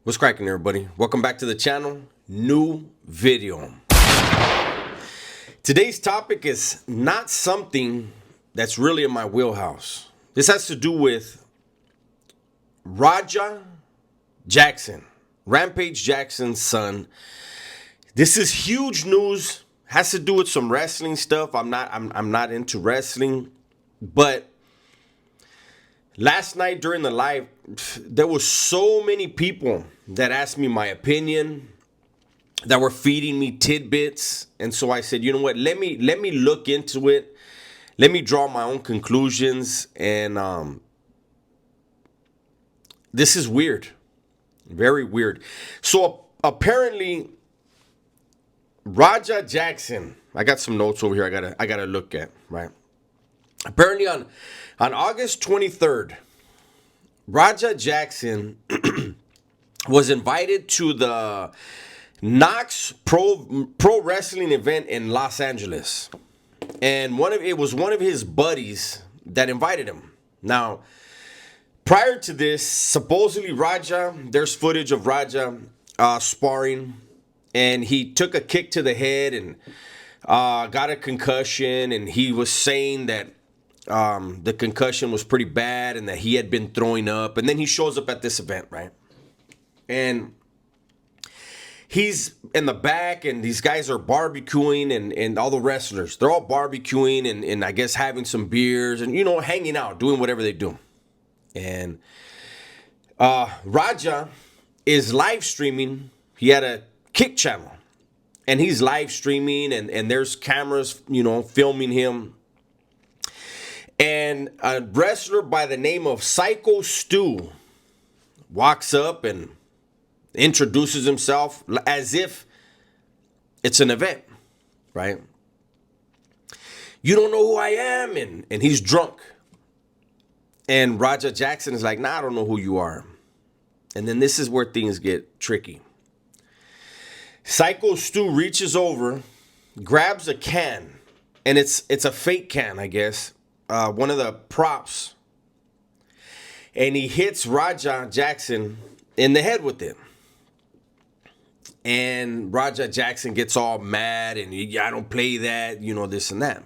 What's cracking, everybody? Welcome back to the channel. New video. Today's topic is not something that's really in my wheelhouse. This has to do with Raja Jackson, Rampage Jackson's son. This is huge news. Has to do with some wrestling stuff. I'm not into wrestling, but last night during the live, there was so many people that asked me my opinion, that were feeding me tidbits, and so I said, you know what? Let me look into it. Let me draw my own conclusions, and this is weird, very weird. So apparently, Raja Jackson. I got some notes over here. I gotta look at, right. Apparently on August 23rd, Raja Jackson was invited to the Knox Pro wrestling event in Los Angeles. And it was one of his buddies that invited him. Now, prior to this, supposedly there's footage of Raja sparring, and he took a kick to the head and got a concussion, and he was saying that the concussion was pretty bad and that he had been throwing up. And then he shows up at this event, right? And he's in the back, and these guys are barbecuing, and all the wrestlers, they're all barbecuing and I guess having some beers and, hanging out, doing whatever they do. And Raja is live streaming. He had a Kick channel, and he's live streaming, and there's cameras, filming him. And a wrestler by the name of Psycho Stu walks up and introduces himself as if it's an event, right? You don't know who I am, and he's drunk. And Raja Jackson is like, nah, I don't know who you are. And then this is where things get tricky. Psycho Stu reaches over, grabs a can, and it's a fake can, I guess, one of the props, and he hits Raja Jackson in the head with it. And Raja Jackson gets all mad, and I don't play that, this and that.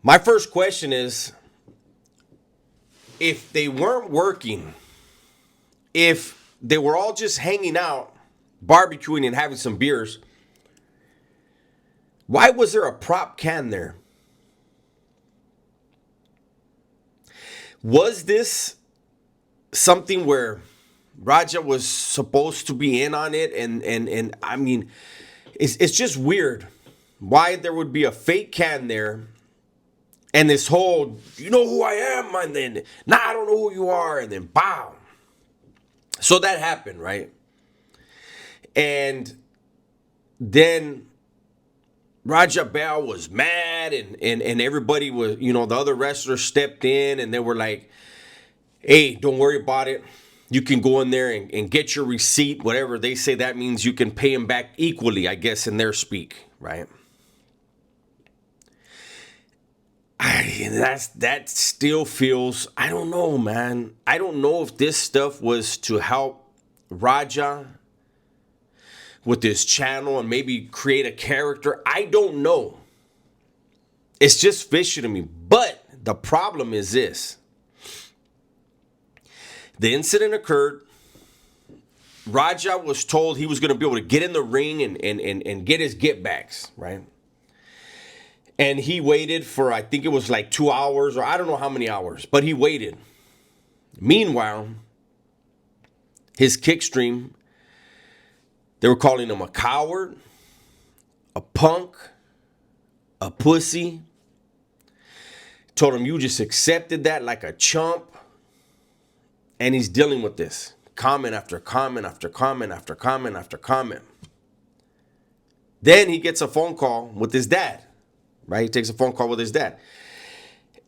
My first question is, if they weren't working, if they were all just hanging out, barbecuing and having some beers, why was there a prop can there? Was this something where Raja was supposed to be in on it? And I mean, it's just weird why there would be a fake can there, and this whole, you know who I am, and then, nah, I don't know who you are, and then, bow. So that happened, right? And then Raja Bell was mad, and everybody was, the other wrestlers stepped in, and they were like, hey, don't worry about it. You can go in there and get your receipt, whatever they say. That means you can pay them back equally, I guess, in their speak, right? That still feels, I don't know, man. I don't know if this stuff was to help Raja with this channel and maybe create a character. I don't know. It's just fishy to me. But the problem is this. The incident occurred. Raja was told he was going to be able to get in the ring and get his get backs, right? And he waited for, I think it was like 2 hours, or I don't know how many hours, but he waited. Meanwhile, his kick stream, they were calling him a coward, a punk, a pussy. Told him you just accepted that like a chump. And he's dealing with this. Comment after comment after comment after comment after comment. Then he gets a phone call with his dad. Right? He takes a phone call with his dad.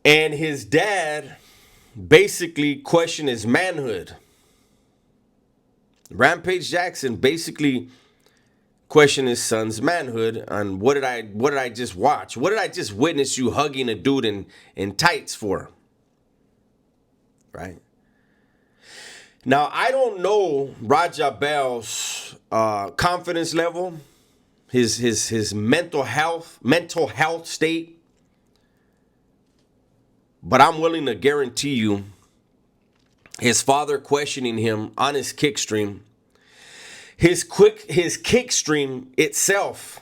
And his dad basically questioned his manhood. Rampage Jackson basically questioned his son's manhood on what did I just watch? What did I just witness you hugging a dude in tights for? Right? Now, I don't know Raja Bell's confidence level, his mental health state, but I'm willing to guarantee you his father questioning him on his kick stream, his kick stream itself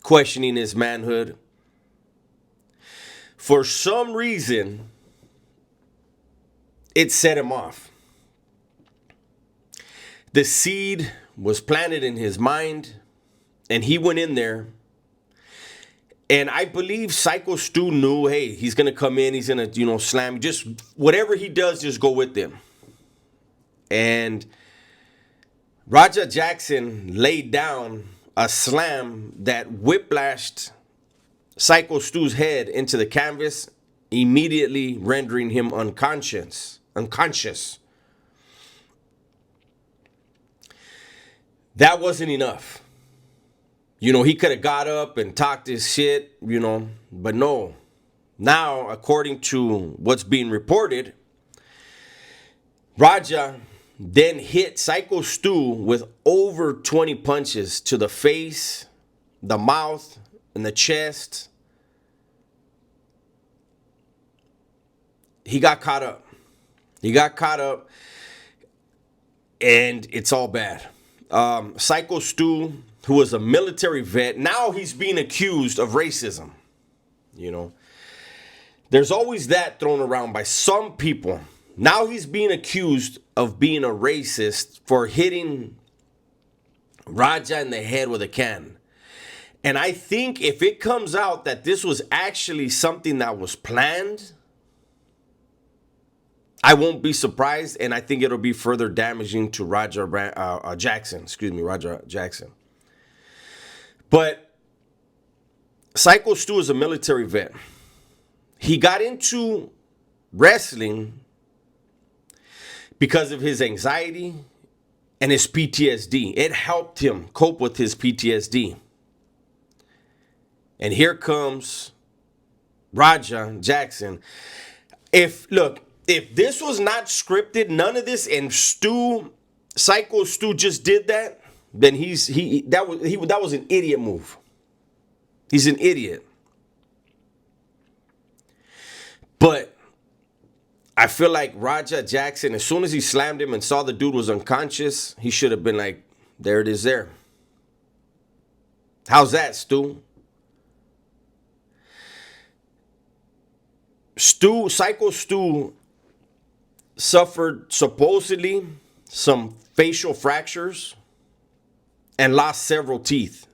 questioning his manhood. For some reason, it set him off. The seed was planted in his mind, and he went in there. And I believe Psycho Stu knew, hey, he's going to come in, he's going to, slam. Just whatever he does, just go with him. And Raja Jackson laid down a slam that whiplashed Psycho Stu's head into the canvas, immediately rendering him unconscious. That wasn't enough. He could have got up and talked his shit, but no. Now, according to what's being reported, Raja then hit Psycho Stu with over 20 punches to the face, the mouth, and the chest. He got caught up. And it's all bad. Psycho Stu, who was a military vet, now he's being accused of racism. There's always that thrown around by some people. Now he's being accused of being a racist for hitting Raja in the head with a can. And I think if it comes out that this was actually something that was planned, I won't be surprised, and I think it'll be further damaging to Raja Jackson. But Psycho Stu is a military vet. He got into wrestling because of his anxiety and his PTSD. It helped him cope with his PTSD. And here comes Raja Jackson. If this was not scripted, none of this, and Psycho Stu just did that, then that was an idiot move. He's an idiot. But I feel like Raja Jackson, as soon as he slammed him and saw the dude was unconscious, he should have been like, there it is there. How's that, Stu? Psycho Stu suffered supposedly some facial fractures and lost several teeth.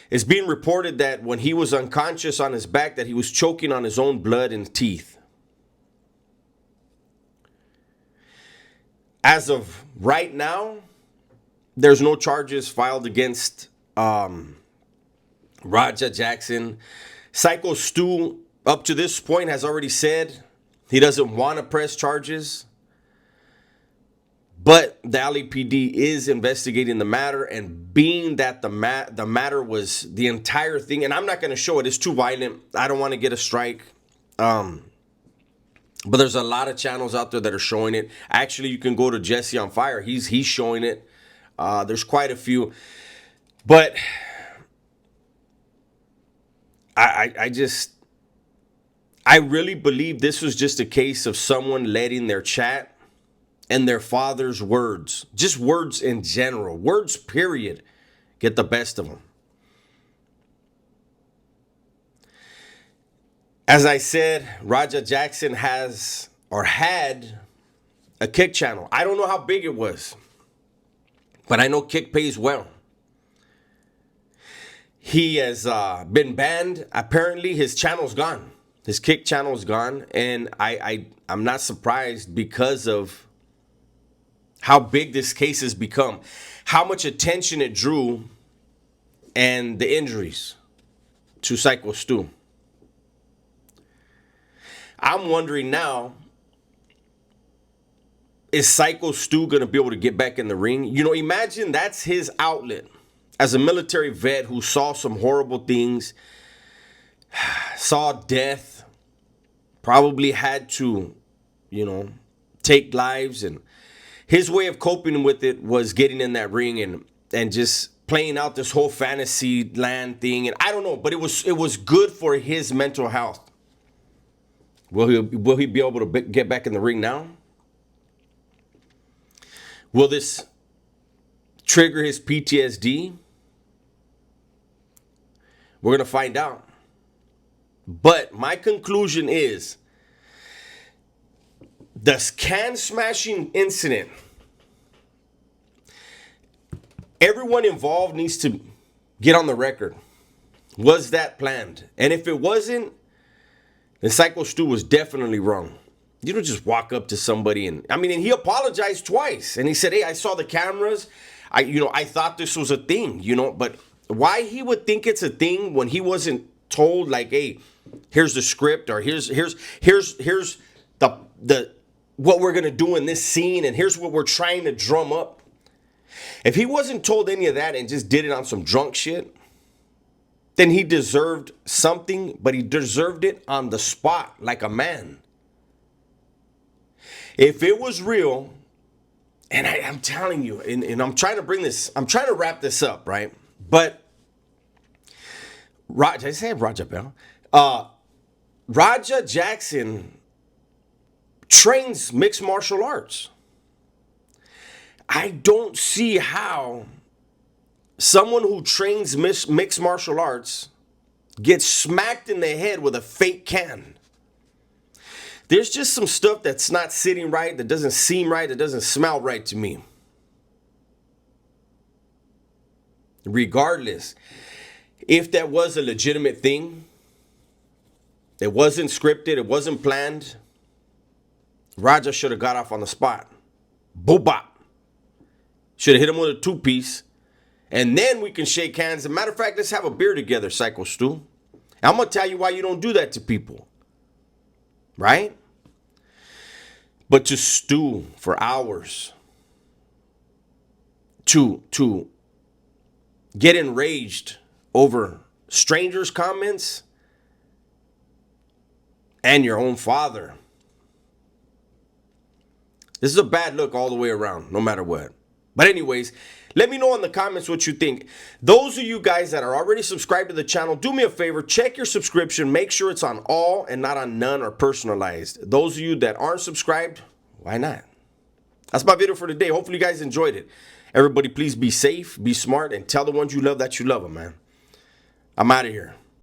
It's being reported that when he was unconscious on his back, that he was choking on his own blood and teeth. As of right now, there's no charges filed against Raja Jackson. Psycho Stu, up to this point, has already said he doesn't want to press charges. But the LAPD is investigating the matter, and being that the matter was the entire thing, and I'm not going to show it, it's too violent. I don't want to get a strike. But there's a lot of channels out there that are showing it. Actually, you can go to Jesse on Fire. He's showing it. There's quite a few. But I really believe this was just a case of someone letting their chat and their father's words, just words in general, words period, get the best of them. As I said, Raja Jackson has or had a Kick channel. I don't know how big it was, but I know Kick pays well. He has been banned. Apparently, his channel's gone. His Kick channel's gone, and I'm not surprised because of how big this case has become, how much attention it drew, and the injuries to Psycho Stu. I'm wondering now, is Psycho Stu going to be able to get back in the ring? You know, imagine that's his outlet as a military vet who saw some horrible things, saw death, probably had to, take lives, and his way of coping with it was getting in that ring and just playing out this whole fantasy land thing. And I don't know, but it was good for his mental health. Will he be able to get back in the ring now? Will this trigger his PTSD? We're going to find out. But my conclusion is the can smashing incident, everyone involved needs to get on the record. Was that planned? And if it wasn't, then Psycho Stu was definitely wrong. You don't just walk up to somebody and he apologized twice. And he said, hey, I saw the cameras. I thought this was a thing, but why he would think it's a thing when he wasn't told, like, hey, here's the script, or here's the what we're gonna do in this scene, and here's what we're trying to drum up. If he wasn't told any of that and just did it on some drunk shit, then he deserved something, but he deserved it on the spot, like a man. If it was real, and I'm telling you, and I'm trying to wrap this up, right? But did I say Raja Bell? Raja Jackson trains mixed martial arts. I don't see how someone who trains mixed martial arts gets smacked in the head with a fake can. There's just some stuff that's not sitting right, that doesn't seem right, that doesn't smell right to me. Regardless, if that was a legitimate thing, it wasn't scripted, it wasn't planned, Raja should have got off on the spot. Boop-bop. Should have hit him with a two-piece. And then we can shake hands. As a matter of fact, let's have a beer together, Psycho Stu. I'm going to tell you why you don't do that to people. Right? But to stew for hours, to get enraged over strangers' comments and your own father. This is a bad look all the way around, no matter what. But anyways, let me know in the comments what you think. Those of you guys that are already subscribed to the channel, do me a favor, check your subscription. Make sure it's on all and not on none or personalized. Those of you that aren't subscribed, why not? That's my video for today. Hopefully you guys enjoyed it. Everybody, please be safe, be smart, and tell the ones you love that you love them, man. I'm out of here.